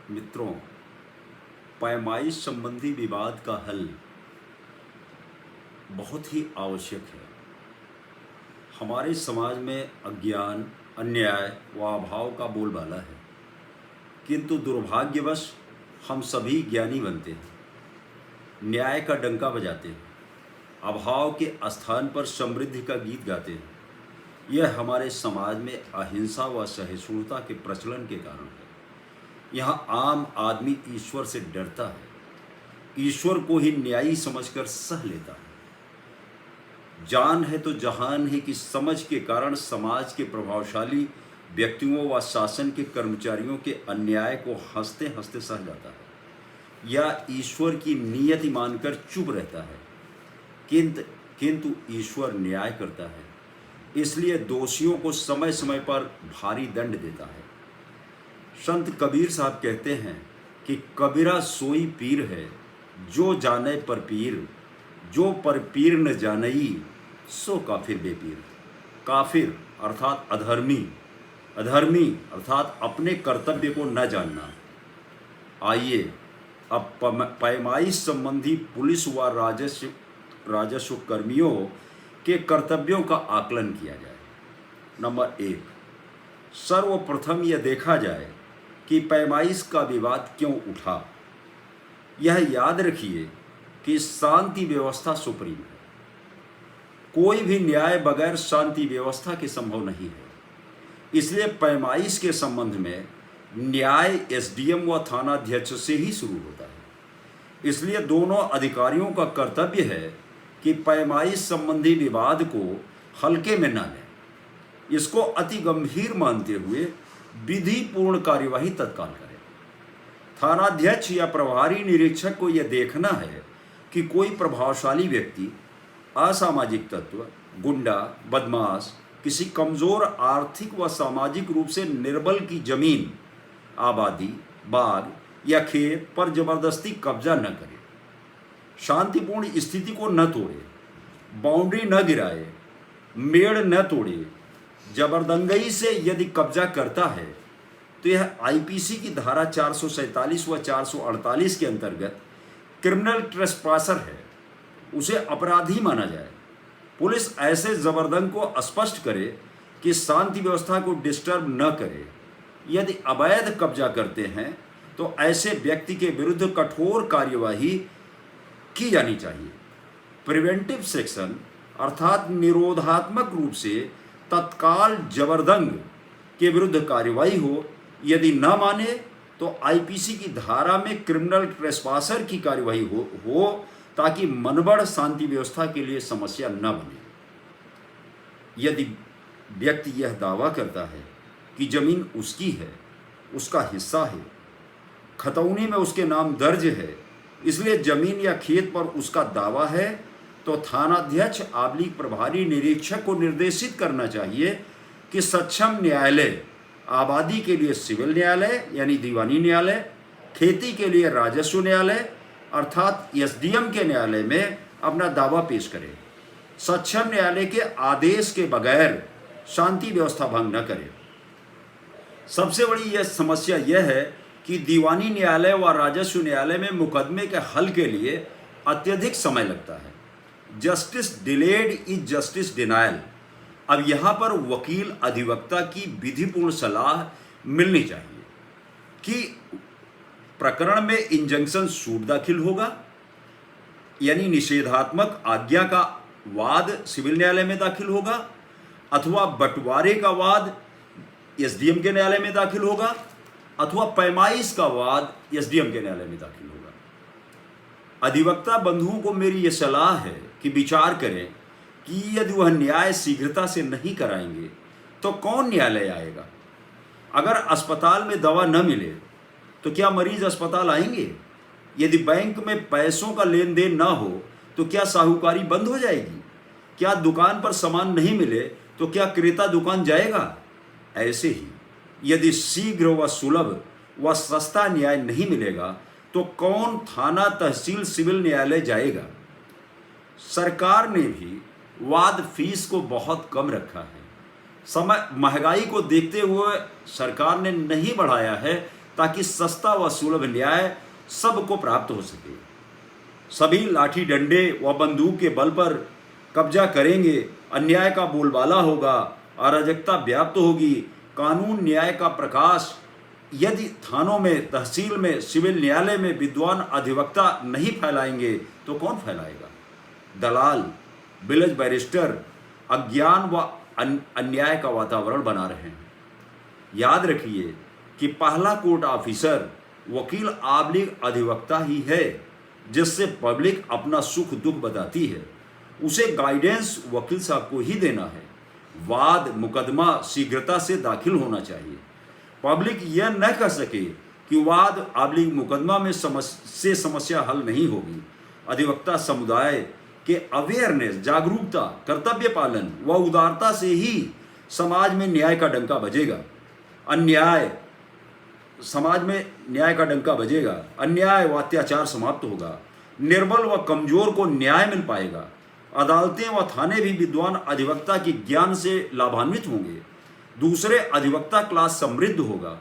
मित्रों, पैमाइश संबंधी विवाद का हल बहुत ही आवश्यक है। हमारे समाज में अज्ञान, अन्याय व अभाव का बोलबाला है, किंतु दुर्भाग्यवश हम सभी ज्ञानी बनते हैं, न्याय का डंका बजाते हैं, अभाव के स्थान पर समृद्धि का गीत गाते हैं। यह हमारे समाज में अहिंसा व सहिष्णुता के प्रचलन के कारण है। यहाँ आम आदमी ईश्वर से डरता है, ईश्वर को ही न्यायी समझकर सह लेता है। जान है तो जहान है कि समझ के कारण समाज के प्रभावशाली व्यक्तियों व शासन के कर्मचारियों के अन्याय को हंसते हंसते सह जाता है या ईश्वर की नियति मानकर चुप रहता है। किंतु ईश्वर न्याय करता है, इसलिए दोषियों को समय समय पर भारी दंड देता है। संत कबीर साहब कहते हैं कि कबीरा सोई पीर है जो जाने पर पीर, जो पर पीर न जानई सो काफिर बेपीर। काफिर अर्थात अधर्मी, अधर्मी अर्थात अपने कर्तव्य को न जानना। आइए अब पैमाइश संबंधी पुलिस व राजस्व कर्मियों के कर्तव्यों का आकलन किया जाए। नंबर 1, सर्वप्रथम यह देखा जाए कि पैमाइश का विवाद क्यों उठा। यह याद रखिए कि शांति व्यवस्था सुप्रीम है। कोई भी न्याय बगैर शांति व्यवस्था के संभव नहीं है। इसलिए पैमाइश के संबंध में न्याय एसडीएम व थानाध्यक्ष से ही शुरू होता है। इसलिए दोनों अधिकारियों का कर्तव्य है कि पैमाइश संबंधी विवाद को हल्के में न लें, इसको अति गंभीर मानते हुए विधिपूर्ण कार्यवाही तत्काल करें। थानाध्यक्ष या प्रभारी निरीक्षक को यह देखना है कि कोई प्रभावशाली व्यक्ति, असामाजिक तत्व, गुंडा, बदमाश किसी कमजोर आर्थिक व सामाजिक रूप से निर्बल की जमीन, आबादी, बाग या खेत पर जबरदस्ती कब्जा न करे, शांतिपूर्ण स्थिति को न तोड़े, बाउंड्री न गिराए, मेड़ न तोड़े, जबरदंगी से यदि कब्जा करता है तो यह आईपीसी की धारा 447 व 448 के अंतर्गत क्रिमिनल ट्रेसपासर है, उसे अपराधी माना जाए। पुलिस ऐसे जबरदंग को स्पष्ट करे कि शांति व्यवस्था को डिस्टर्ब न करे। यदि अवैध कब्जा करते हैं तो ऐसे व्यक्ति के विरुद्ध कठोर कार्यवाही की जानी चाहिए। प्रिवेंटिव सेक्शन अर्थात निरोधात्मक रूप से तत्काल जबरदंग के विरुद्ध कार्यवाही हो। यदि न माने तो आईपीसी की धारा में क्रिमिनल ट्रेसपासर की कार्यवाही हो ताकि मनबड़ शांति व्यवस्था के लिए समस्या न बने। यदि व्यक्ति यह दावा करता है कि जमीन उसकी है, उसका हिस्सा है, खतौनी में उसके नाम दर्ज है, इसलिए जमीन या खेत पर उसका दावा है, तो थानाध्यक्ष आबलिक प्रभारी निरीक्षक को निर्देशित करना चाहिए कि सक्षम न्यायालय, आबादी के लिए सिविल न्यायालय यानी दीवानी न्यायालय, खेती के लिए राजस्व न्यायालय अर्थात एसडीएम के न्यायालय में अपना दावा पेश करे। सक्षम न्यायालय के आदेश के बगैर शांति व्यवस्था भंग न करे। सबसे बड़ी यह समस्या यह है कि दीवानी न्यायालय व राजस्व न्यायालय में मुकदमे के हल के लिए अत्यधिक समय लगता है। Justice delayed is justice denial. अब यहाँ पर वकील अधिवक्ता की विधिपूर्ण सलाह मिलनी चाहिए कि प्रकरण में इंजंक्शन सूट दाखिल होगा यानी निषेधात्मक आज्ञा का वाद सिविल न्यायालय में दाखिल होगा अथवा बंटवारे का वाद एसडीएम के न्यायालय में दाखिल होगा अथवा पैमाइश का वाद एसडीएम के न्यायालय में दाखिल होगा। अधिवक्ता बंधुओं को मेरी यह सलाह है कि विचार करें कि यदि वह न्याय शीघ्रता से नहीं कराएंगे तो कौन न्यायालय आएगा। अगर अस्पताल में दवा न मिले तो क्या मरीज अस्पताल आएंगे? यदि बैंक में पैसों का लेन देन ना हो तो क्या साहूकारी बंद हो जाएगी? क्या दुकान पर सामान नहीं मिले तो क्या क्रेता दुकान जाएगा? ऐसे ही यदि शीघ्र व सुलभ व सस्ता न्याय नहीं मिलेगा तो कौन थाना, तहसील, सिविल न्यायालय जाएगा? सरकार ने भी वाद फीस को बहुत कम रखा है। समय महंगाई को देखते हुए सरकार ने नहीं बढ़ाया है ताकि सस्ता व सुलभ न्याय सबको प्राप्त हो सके। सभी लाठी डंडे व बंदूक के बल पर कब्जा करेंगे, अन्याय का बोलबाला होगा, अराजकता व्याप्त होगी। कानून न्याय का प्रकाश यदि थानों में, तहसील में, सिविल न्यायालय में विद्वान अधिवक्ता नहीं फैलाएंगे तो कौन फैलाएगा? दलाल, विलेज बैरिस्टर अज्ञान व अन्याय का वातावरण बना रहे हैं। याद रखिए कि पहला कोर्ट ऑफिसर वकील आबलिग अधिवक्ता ही है, जिससे पब्लिक अपना सुख दुख बताती है। उसे गाइडेंस वकील साहब को ही देना है। वाद मुकदमा शीघ्रता से दाखिल होना चाहिए। पब्लिक यह न कह सके कि वाद आबलिग मुकदमा में समस्या हल नहीं होगी। अधिवक्ता समुदाय के अवेयरनेस, जागरूकता, कर्तव्य पालन व उदारता से ही समाज में न्याय का डंका बजेगा। समाज में न्याय का डंका बजेगा, अन्याय व अत्याचार समाप्त होगा, निर्बल व कमजोर को न्याय मिल पाएगा। अदालतें व थाने भी विद्वान अधिवक्ता के ज्ञान से लाभान्वित होंगे। दूसरे अधिवक्ता क्लास समृद्ध होगा।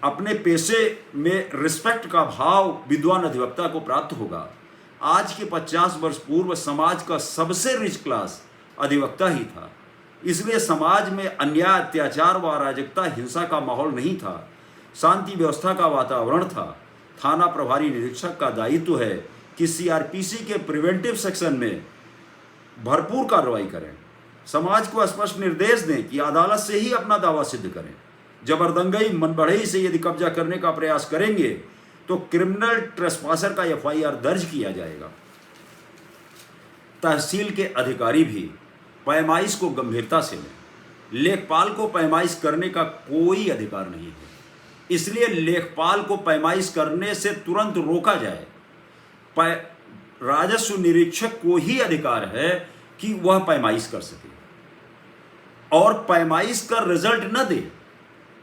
अपने पेशे में रिस्पेक्ट का भाव विद्वान अधिवक्ता को प्राप्त होगा। आज के 50 वर्ष पूर्व समाज का सबसे रिच क्लास अधिवक्ता ही था। इसलिए समाज में अन्याय, अत्याचार व अराजकता, हिंसा का माहौल नहीं था। शांति व्यवस्था का वातावरण था। थाना प्रभारी निरीक्षक का दायित्व है कि सीआरपीसी के प्रिवेंटिव सेक्शन में भरपूर कार्रवाई करें। समाज को स्पष्ट निर्देश दें कि अदालत से ही अपना दावा सिद्ध करें। जबरदंगी, मनबढ़ई से यदि कब्जा करने का प्रयास करेंगे तो क्रिमिनल ट्रेसपासर का एफआईआर दर्ज किया जाएगा। तहसील के अधिकारी भी पैमाइश को गंभीरता से लें। लेखपाल को पैमाइश करने का कोई अधिकार नहीं है, इसलिए लेखपाल को पैमाइश करने से तुरंत रोका जाए। राजस्व निरीक्षक को ही अधिकार है कि वह पैमाइश कर सके और पैमाइश का रिजल्ट न दे।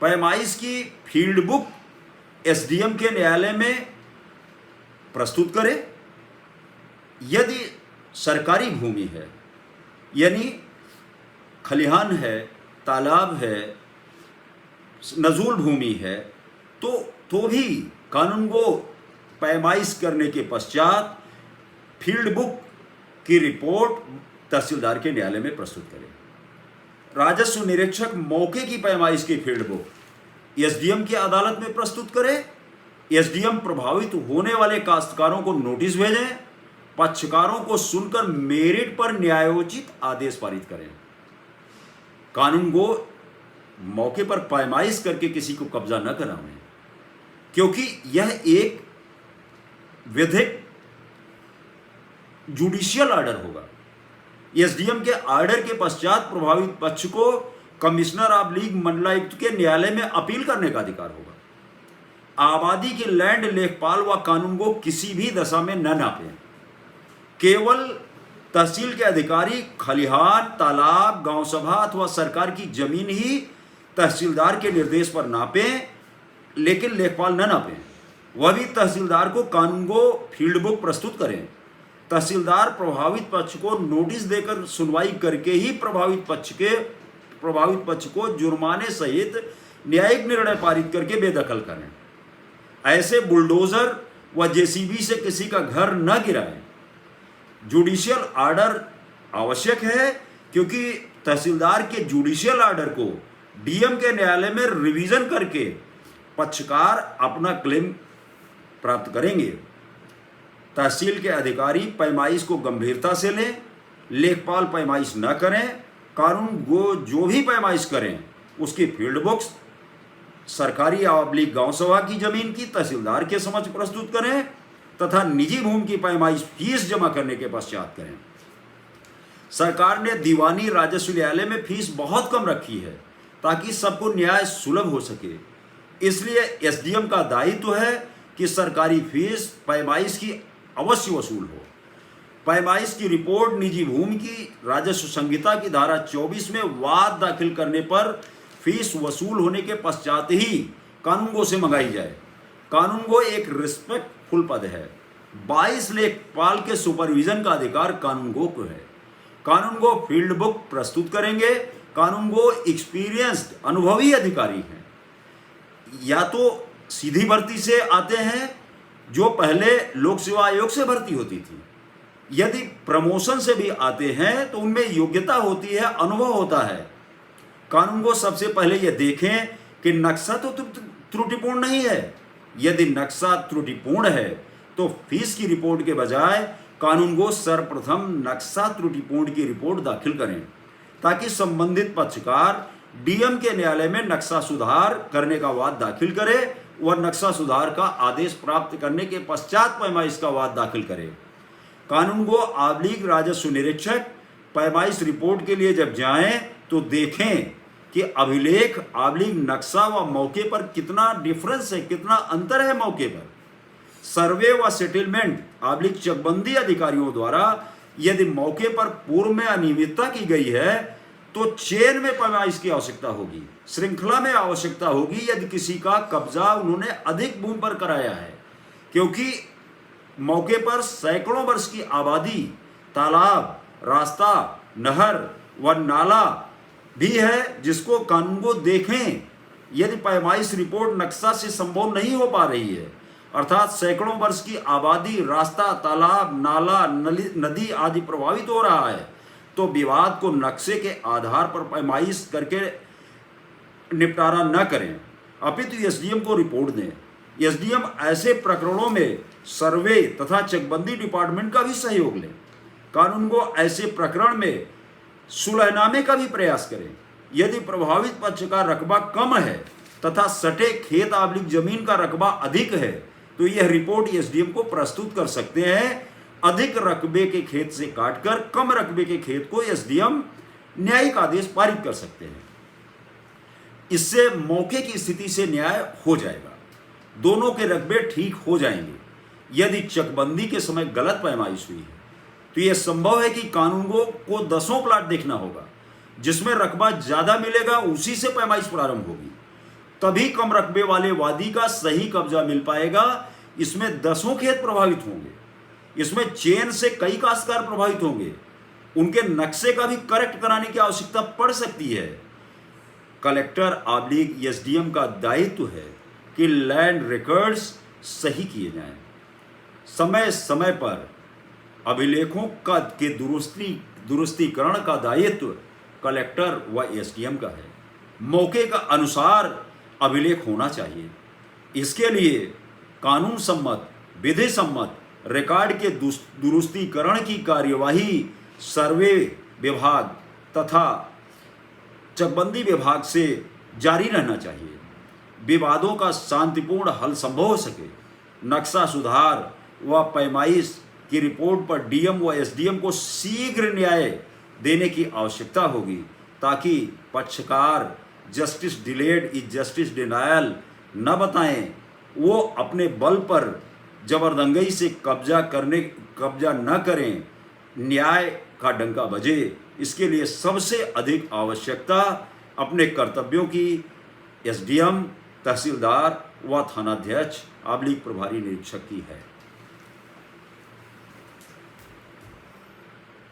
पैमाइश की फील्ड बुक एसडीएम के न्यायालय में प्रस्तुत करे। यदि सरकारी भूमि है, यानी खलिहान है, तालाब है, नजूल भूमि है, तो भी कानून को पैमाइश करने के पश्चात फील्ड बुक की रिपोर्ट तहसीलदार के न्यायालय में प्रस्तुत करें। राजस्व निरीक्षक मौके की पैमाइश की फील्ड बुक एसडीएम की अदालत में प्रस्तुत करे। एसडीएम प्रभावित होने वाले काश्तकारों को नोटिस भेजें। पक्षकारों को सुनकर मेरिट पर न्यायोचित आदेश पारित करें। कानून को मौके पर पैमाइश करके किसी को कब्जा न कराएं, क्योंकि यह एक विधिक जुडिशियल ऑर्डर होगा। एसडीएम के ऑर्डर के पश्चात प्रभावित पक्ष को कमिश्नर ऑफ लीग मंडलायुक्त के न्यायालय में अपील करने का अधिकार होगा। आबादी के लैंड लेखपाल व कानून को किसी भी दशा में न नापें। केवल तहसील के अधिकारी खलिहान, तालाब, गांव सभा अथवा सरकार की जमीन ही तहसीलदार के निर्देश पर नापें, लेकिन लेखपाल न नापें। वह भी तहसीलदार को कानून को फील्ड बुक प्रस्तुत करें। तहसीलदार प्रभावित पक्ष को नोटिस देकर सुनवाई करके ही प्रभावित पक्ष को जुर्माने सहित न्यायिक निर्णय पारित करके बेदखल करें। ऐसे बुलडोजर व जेसीबी से किसी का घर न गिराएं। जुडिशियल ऑर्डर आवश्यक है, क्योंकि तहसीलदार के जुडिशियल ऑर्डर को डीएम के न्यायालय में रिवीजन करके पक्षकार अपना क्लेम प्राप्त करेंगे। तहसील के अधिकारी पैमाइश को गंभीरता से लें। लेखपाल पैमाइश न करें। कानून को जो भी पैमाइश करें उसकी फील्ड बुक्स सरकारी आबलिग गांव सभा की जमीन की तहसीलदार के समक्ष प्रस्तुत करें तथा निजी भूमि की पैमाइश फीस जमा करने के पश्चात करें। सरकार ने दीवानी राजस्व न्यायालय में फीस बहुत कम रखी है ताकि सबको न्याय सुलभ हो सके। इसलिए एसडीएम का दायित्व है कि सरकारी फीस पैमाइश की अवश्य वसूल हो। पैमाइश की रिपोर्ट निजी भूमि की राजस्व संहिता की धारा 24 में वाद दाखिल करने पर फीस वसूल होने के पश्चात ही कानूनगो से मंगाई जाए। कानूनगो एक रिस्पेक्टफुल पद है। 22 लेखपाल के सुपरविजन का अधिकार कानूनगो को है। कानूनगो फील्ड बुक प्रस्तुत करेंगे। कानूनगो एक्सपीरियंस्ड अनुभवी अधिकारी हैं। या तो सीधी भर्ती से आते हैं जो पहले लोक सेवा आयोग से भर्ती होती थी, यदि प्रमोशन से भी आते हैं तो उनमें योग्यता होती है, अनुभव होता है। कानून को सबसे पहले यह देखें कि नक्शा तो त्रुटिपूर्ण नहीं है। यदि नक्शा त्रुटिपूर्ण है तो फीस की रिपोर्ट के बजाय कानून को सर्वप्रथम नक्शा त्रुटिपूर्ण की रिपोर्ट दाखिल करें, ताकि संबंधित पक्षकार डीएम के न्यायालय में नक्शा सुधार करने का वाद दाखिल करे और नक्शा सुधार का आदेश प्राप्त करने के पश्चात पैमाइश का वाद दाखिल करे। कानून को आबलिग राजस्व निरीक्षक पैमाइश रिपोर्ट के लिए जब जाएं तो देखें कि अभिलेख आबलिग नक्शा व मौके पर कितना डिफरेंस है, कितना अंतर है मौके पर। सर्वे व सेटलमेंट आबलिग चकबंदी अधिकारियों द्वारा यदि मौके पर पूर्व में अनियमितता की गई है तो चेन में पैमाइश की आवश्यकता होगी, श्रृंखला में आवश्यकता होगी यदि किसी का कब्जा उन्होंने अधिक भूमि पर कराया है, क्योंकि मौके पर सैकड़ों वर्ष की आबादी, तालाब, रास्ता, नहर व नाला भी है जिसको कानून को देखें। यदि पैमाइश रिपोर्ट नक्शा से संभव नहीं हो पा रही है, अर्थात सैकड़ों वर्ष की आबादी, रास्ता, तालाब, नाला, नदी आदि प्रभावित हो रहा है, तो विवाद को नक्शे के आधार पर पैमाइश करके निपटारा न करें, अपितु एसडीएम को रिपोर्ट दें। एसडीएम ऐसे प्रकरणों में सर्वे तथा चकबंदी डिपार्टमेंट का भी सहयोग लें। कानून को ऐसे प्रकरण में सुलहनामे का भी प्रयास करें। यदि प्रभावित पक्ष का रकबा कम है तथा सटे खेत आबलिग जमीन का रकबा अधिक है तो यह रिपोर्ट एसडीएम को प्रस्तुत कर सकते हैं। अधिक रकबे के खेत से काटकर कम रकबे के खेत को एसडीएम न्यायिक आदेश पारित कर सकते हैं। इससे मौके की स्थिति से न्याय हो जाएगा, दोनों के रकबे ठीक हो जाएंगे। यदि चकबंदी के समय गलत पैमाइश हुई है तो यह संभव है कि कानून को 10 प्लाट देखना होगा, जिसमें रकबा ज्यादा मिलेगा उसी से पैमाइश प्रारंभ होगी, तभी कम रकबे वाले वादी का सही कब्जा मिल पाएगा। इसमें 10 खेत प्रभावित होंगे, इसमें चेन से कई काश्तकार प्रभावित होंगे, उनके नक्शे का भी करेक्ट कराने की आवश्यकता पड़ सकती है। कलेक्टर आबलिग एसडीएम का दायित्व है कि लैंड रिकॉर्ड्स सही किए जाएं। समय समय पर अभिलेखों का के दुरुस्तीकरण का दायित्व कलेक्टर व एसडीएम का है। मौके का अनुसार अभिलेख होना चाहिए। इसके लिए कानून सम्मत, विधि सम्मत रिकॉर्ड के दुरुस्तीकरण की कार्यवाही सर्वे विभाग तथा चकबंदी विभाग से जारी रहना चाहिए। विवादों का शांतिपूर्ण हल संभव हो सके, नक्शा सुधार व पैमाइश की रिपोर्ट पर डीएम व एसडीएम को शीघ्र न्याय देने की आवश्यकता होगी, ताकि पक्षकार justice delayed is justice denial न बताएं, वो अपने बल पर जबरदंगी से कब्जा न करें, न्याय का डंका बजे। इसके लिए सबसे अधिक आवश्यकता अपने कर्तव्यों की एसडीएम, तहसीलदार व थानाध्यक्ष आबलिग प्रभारी निरीक्षक की है।